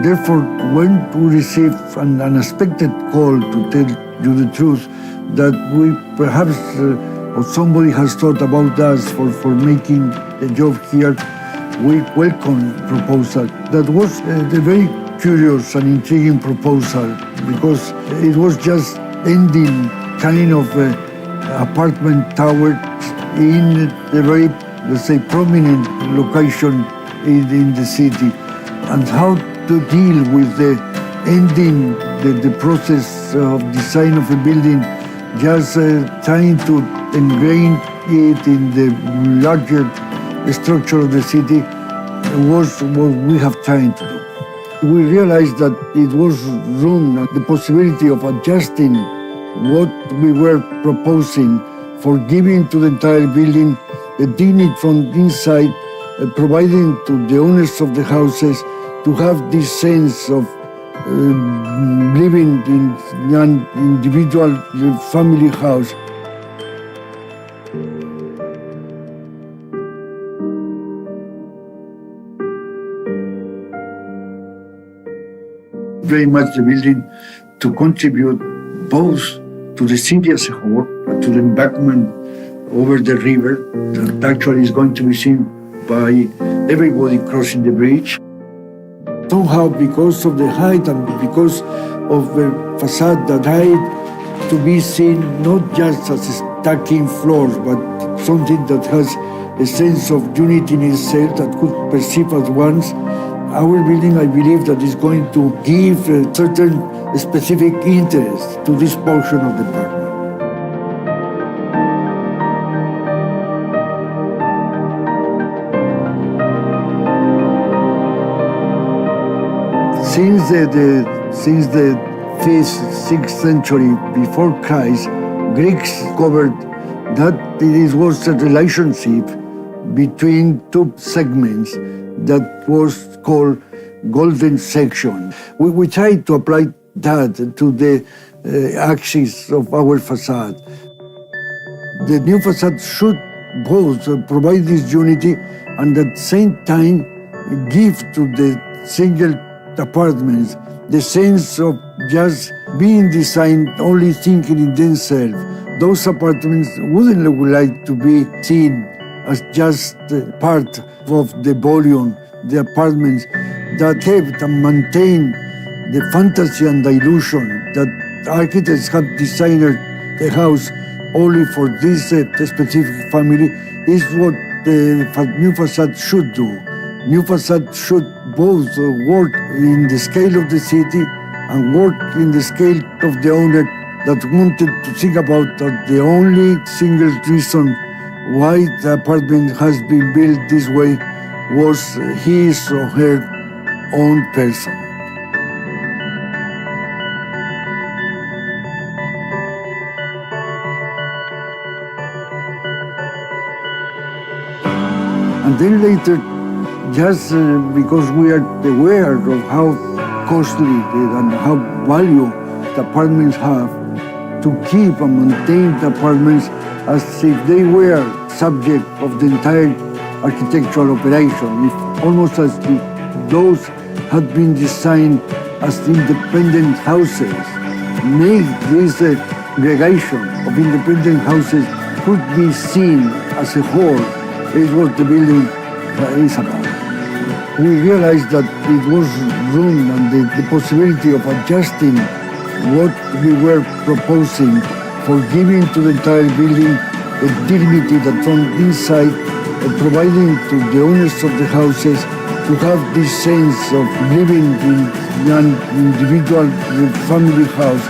Therefore, when we receive an unexpected call to tell you the truth, that we perhaps, or somebody has thought about us for making a job here, we welcome proposal. That was a very curious and intriguing proposal because it was just ending kind of apartment tower in a very, let's say, prominent location in the city, and how to deal with the ending the process of design of a building, just trying to ingrain it in the larger structure of the city was what we have tried to do. We realized that it was room, the possibility of adjusting what we were proposing for giving to the entire building a dignity from inside, providing to the owners of the houses to have this sense of living in an individual family house. Very much the building to contribute both to the city as a whole, to the embankment over the river that actually is going to be seen by everybody crossing the bridge. Somehow, because of the height and because of the facade that tried to be seen not just as stacking floors, but something that has a sense of unity in itself that could perceive at once. Our building, I believe, that is going to give a certain specific interest to this portion of the park. Since the 5th, 6th century before Christ, Greeks discovered that it was a relationship between two segments that was called golden section. We tried to apply that to the axis of our facade. The new facade should both provide this unity and at the same time give to the single apartments the sense of just being designed only thinking in themselves. Those apartments wouldn't like to be seen as just part of the volume, the apartments that kept and maintained the fantasy and the illusion that architects have designed the house only for this specific family is what the new facade should do. New facade should both work in the scale of the city and work in the scale of the owner that wanted to think about that the only single reason why the apartment has been built this way was his or her own person. And then later, just because we are aware of how costly and how value the apartments have, to keep and maintain the apartments as if they were subject of the entire architectural operation, if almost as if those had been designed as independent houses, make this aggregation of independent houses could be seen as a whole, is what the building is about. We realized that it was room and the possibility of adjusting what we were proposing for giving to the entire building a dignity that from inside, providing to the owners of the houses to have this sense of living in an individual family house